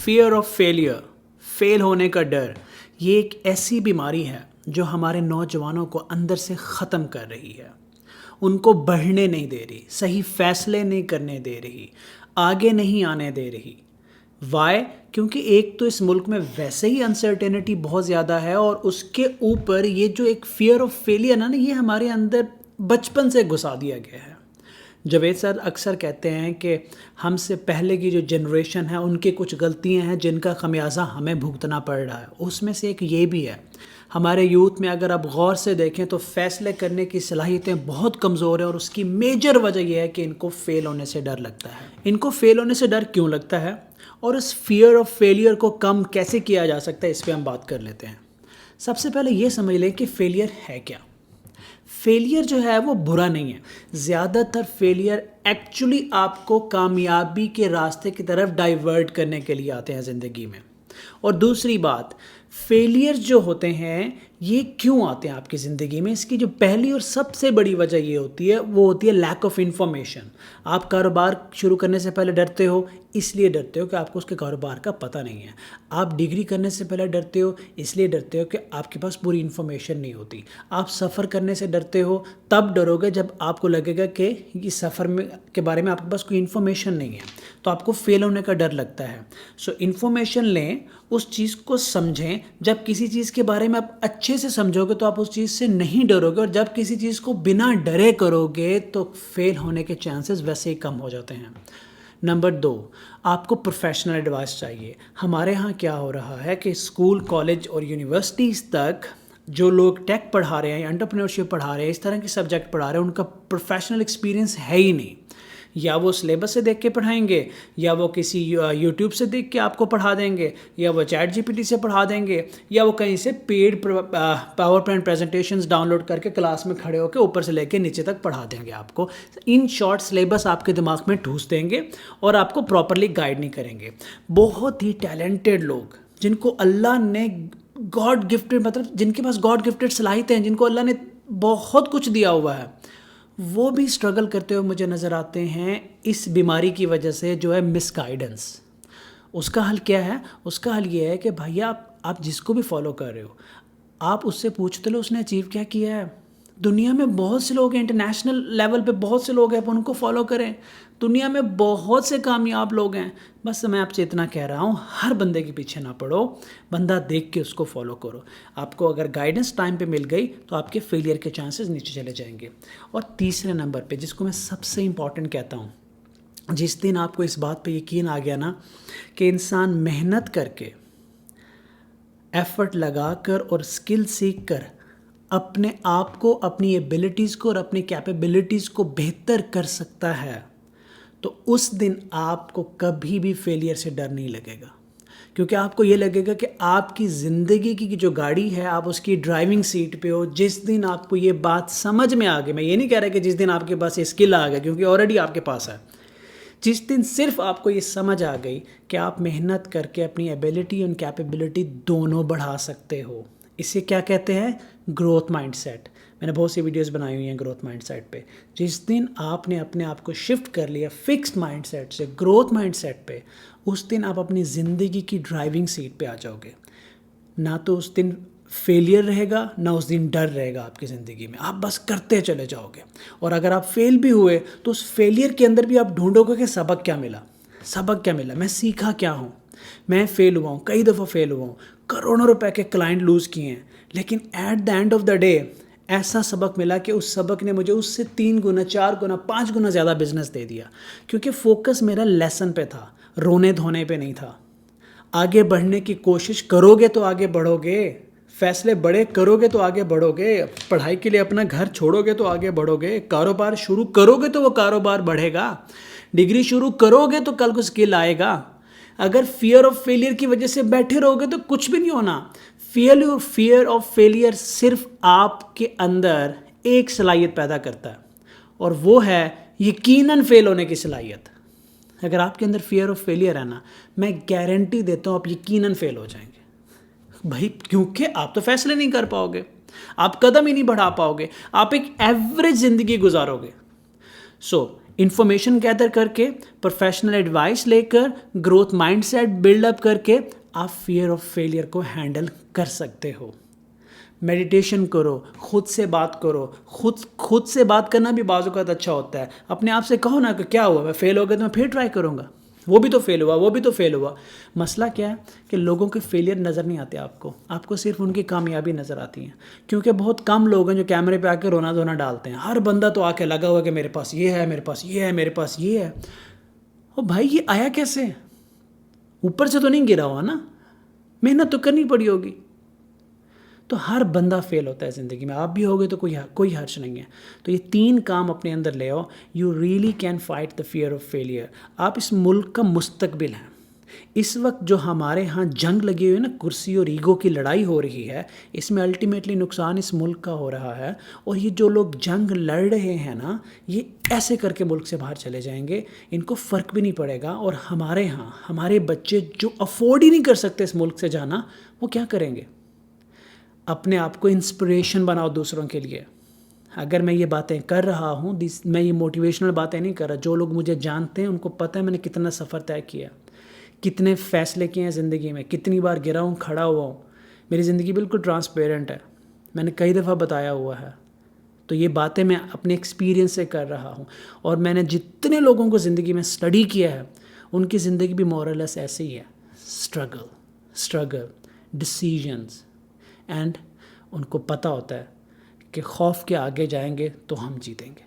Fear of failure, fail होने का डर, ये एक ऐसी बीमारी है जो हमारे नौजवानों को अंदर से ख़त्म कर रही है। उनको बढ़ने नहीं दे रही, सही फैसले नहीं करने दे रही, आगे नहीं आने दे रही। वाई? क्योंकि एक तो इस मुल्क में वैसे ही अनसर्टेनिटी बहुत ज़्यादा है, और उसके ऊपर ये जो एक फियर ऑफ फेलियर ना, ये हमारे अंदर बचपन से घुसा दिया गया है। जावेद सर अक्सर कहते हैं कि हमसे पहले की जो जनरेशन है उनकी कुछ गलतियां हैं जिनका खमियाजा हमें भुगतना पड़ रहा है। उसमें से एक ये भी है, हमारे यूथ में अगर आप गौर से देखें तो फैसले करने की सलाहियतें बहुत कमज़ोर हैं, और उसकी मेजर वजह यह है कि इनको फेल होने से डर लगता है। इनको फेल होने से डर क्यों लगता है, और इस फियर ऑफ फेलियर को कम कैसे किया जा सकता है, इस पर हम बात कर लेते हैं। सबसे पहले ये समझ लें कि फेलियर है क्या। फेलियर जो है वो बुरा नहीं है। ज़्यादातर फेलियर एक्चुअली आपको कामयाबी के रास्ते की तरफ डाइवर्ट करने के लिए आते हैं ज़िंदगी में। और दूसरी बात, फेलियर जो होते हैं ये क्यों आते हैं आपकी ज़िंदगी में, इसकी जो पहली और सबसे बड़ी वजह ये होती है वो होती है लैक ऑफ इन्फॉर्मेशन। आप कारोबार शुरू करने से पहले डरते हो, इसलिए डरते हो कि आपको उसके कारोबार का पता नहीं है। आप डिग्री करने से पहले डरते हो, इसलिए डरते हो कि आपके पास पूरी इन्फॉर्मेशन नहीं होती। आप सफ़र करने से डरते हो, तब डरोगे जब आपको लगेगा कि ये सफ़र में के बारे में आपके पास कोई इन्फॉर्मेशन नहीं है, तो आपको फेल होने का डर लगता है। सो इन्फॉर्मेशन लें, उस चीज़ को समझें। जब किसी चीज़ के बारे में आप अच्छे से समझोगे तो आप उस चीज़ से नहीं डरोगे, और जब किसी चीज़ को बिना डरे करोगे तो फेल होने के चांसेस वैसे ही कम हो जाते हैं। नंबर 2, आपको प्रोफेशनल एडवाइस चाहिए। हमारे यहाँ क्या हो रहा है कि स्कूल, कॉलेज और यूनिवर्सिटीज़ तक जो लोग टेक पढ़ा रहे हैं, एंटरप्रेन्योरशिप पढ़ा रहे हैं, इस तरह के सब्जेक्ट पढ़ा रहे हैं, उनका प्रोफेशनल एक्सपीरियंस है ही नहीं। या वो सिलेबस से देख के पढ़ाएंगे, या वो किसी यूट्यूब से देख के आपको पढ़ा देंगे, या वो चैट जीपीटी से पढ़ा देंगे, या वो कहीं से paid power point presentations download करके क्लास में खड़े होकर ऊपर से लेके नीचे तक पढ़ा देंगे आपको। इन शॉर्ट सिलेबस आपके दिमाग में ठूस देंगे और आपको प्रॉपरली गाइड नहीं करेंगे। बहुत ही टैलेंटेड लोग जिनको अल्लाह ने गॉड गिफ्टेड, मतलब जिनके पास गॉड गिफ्टेड सलाहियतें हैं, जिनको अल्लाह ने बहुत कुछ दिया हुआ है, वो भी स्ट्रगल करते हुए मुझे नज़र आते हैं इस बीमारी की वजह से, जो है मिसगाइडेंस। उसका हल क्या है? उसका हल ये है कि भैया आप जिसको भी फॉलो कर रहे हो, आप उससे पूछते लो उसने अचीव क्या किया है। दुनिया में बहुत से लोग हैं, इंटरनेशनल लेवल पे बहुत से लोग हैं, आप उनको फॉलो करें। दुनिया में बहुत से कामयाब लोग हैं। बस मैं आपसे इतना कह रहा हूँ, हर बंदे के पीछे ना पड़ो, बंदा देख के उसको फॉलो करो। आपको अगर गाइडेंस टाइम पे मिल गई तो आपके फेलियर के चांसेस नीचे चले जाएंगे। और तीसरे नंबर पे, जिसको मैं सबसे इम्पॉर्टेंट कहता हूँ, जिस दिन आपको इस बात पे यकीन आ गया ना कि इंसान मेहनत करके, एफर्ट लगाकर और स्किल सीख कर अपने आप को, अपनी एबिलिटीज़ को और अपनी कैपेबिलिटीज़ को बेहतर कर सकता है, तो उस दिन आपको कभी भी फेलियर से डर नहीं लगेगा। क्योंकि आपको ये लगेगा कि आपकी ज़िंदगी की जो गाड़ी है, आप उसकी ड्राइविंग सीट पे हो। जिस दिन आपको ये बात समझ में आ गई, मैं ये नहीं कह रहा कि जिस दिन आपके पास ये स्किल आ गया, क्योंकि ऑलरेडी आपके पास है। जिस दिन सिर्फ आपको ये समझ आ गई कि आप मेहनत करके अपनी एबिलिटी और कैपेबिलिटी दोनों बढ़ा सकते हो, इसे क्या कहते हैं? Growth mindset. मैंने बहुत सी वीडियोस बनाई हुई हैं ग्रोथ माइंडसेट पे। जिस दिन आपने अपने आप को शिफ्ट कर लिया फिक्स्ड माइंडसेट से ग्रोथ माइंडसेट पे, उस दिन आप अपनी ज़िंदगी की ड्राइविंग सीट पे आ जाओगे। ना तो उस दिन फेलियर रहेगा, ना उस दिन डर रहेगा आपकी ज़िंदगी में। आप बस करते चले जाओगे। और अगर आप फेल भी हुए तो उस फेलियर के अंदर भी आप ढूंढोगे कि सबक क्या मिला, सबक क्या मिला, मैं सीखा क्या हूँ। मैं फेल हुआ हूँ, कई दफ़ा फेल हुआ हूँ, करोड़ों रुपए के क्लाइंट लूज़ किए हैं, लेकिन at the end of the day ऐसा सबक मिला कि उस सबक ने मुझे उससे 3 गुना, 4 गुना, 5 गुना ज़्यादा बिजनेस दे दिया। क्योंकि फोकस मेरा लेसन पे था, रोने धोने पे नहीं था। आगे बढ़ने की कोशिश करोगे तो आगे बढ़ोगे, फैसले बड़े करोगे तो आगे बढ़ोगे, पढ़ाई के लिए अपना घर छोड़ोगे तो आगे बढ़ोगे, कारोबार शुरू करोगे तो वो कारोबार बढ़ेगा, डिग्री शुरू करोगे तो कल को स्किल आएगा। अगर फियर ऑफ फेलियर की वजह से बैठे रहोगे तो कुछ भी नहीं होना। फियर ऑफ फेलियर सिर्फ आपके अंदर एक सलाहियत पैदा करता है, और वो है यकीनन फेल होने की सलाहियत। अगर आपके अंदर फियर ऑफ फेलियर है ना, मैं गारंटी देता हूँ आप यकीनन फेल हो जाएंगे भाई। क्योंकि आप तो फैसले नहीं कर पाओगे, आप कदम ही नहीं बढ़ा पाओगे, आप एक एवरेज ज़िंदगी गुजारोगे। सो इंफॉर्मेशन गैदर करके, प्रोफेशनल एडवाइस लेकर, ग्रोथ माइंडसेट बिल्डअप करके आप फियर ऑफ फेलियर को हैंडल कर सकते हो। मेडिटेशन करो, खुद से बात करो। खुद से बात करना भी बाज़ औक़ात अच्छा होता है। अपने आप से कहो ना कि क्या हुआ, मैं फेल हो गया तो मैं फिर ट्राई करूँगा, वो भी तो फेल हुआ, वो भी तो फेल हुआ। मसला क्या है कि लोगों के फेलियर नज़र नहीं आते आपको सिर्फ उनकी कामयाबी नज़र आती है। क्योंकि बहुत कम लोग हैं जो कैमरे पे आके रोना धोना डालते हैं। हर बंदा तो आके लगा हुआ कि मेरे पास ये है, मेरे पास ये है, मेरे पास ये है। ओ भाई, ये आया कैसे? ऊपर से तो नहीं गिरा हुआ ना, मेहनत तो करनी पड़ी होगी। तो हर बंदा फेल होता है ज़िंदगी में, आप भी होगे तो कोई हर्ज नहीं है। तो ये 3 काम अपने अंदर ले आओ, you really can fight the fear of failure. आप इस मुल्क का मुस्तकबिल हैं। इस वक्त जो हमारे यहाँ जंग लगी हुई है ना, कुर्सी और ईगो की लड़ाई हो रही है, इसमें अल्टीमेटली नुकसान इस मुल्क का हो रहा है। और ये जो लोग जंग लड़ रहे हैं ना, ये ऐसे करके मुल्क से बाहर चले जाएंगे, इनको फ़र्क भी नहीं पड़ेगा। और हमारे यहाँ हमारे बच्चे जो अफोर्ड ही नहीं कर सकते इस मुल्क से जाना, वो क्या करेंगे? अपने आप को इंस्पिरेशन बनाओ दूसरों के लिए। अगर मैं ये बातें कर रहा हूँ, मैं ये मोटिवेशनल बातें नहीं कर रहा। जो लोग मुझे जानते हैं उनको पता है मैंने कितना सफ़र तय किया, कितने फ़ैसले किए हैं ज़िंदगी में, कितनी बार गिरा हूँ, खड़ा हुआ हूँ। मेरी ज़िंदगी बिल्कुल ट्रांसपेरेंट है, मैंने कई दफ़ा बताया हुआ है। तो ये बातें मैं अपने एक्सपीरियंस से कर रहा हूँ। और मैंने जितने लोगों को ज़िंदगी में स्टडी किया है, उनकी ज़िंदगी भी मोरलेस ऐसे ही है। स्ट्रगल, डिसीजंस, एंड उनको पता होता है कि खौफ के आगे जाएंगे तो हम जीतेंगे।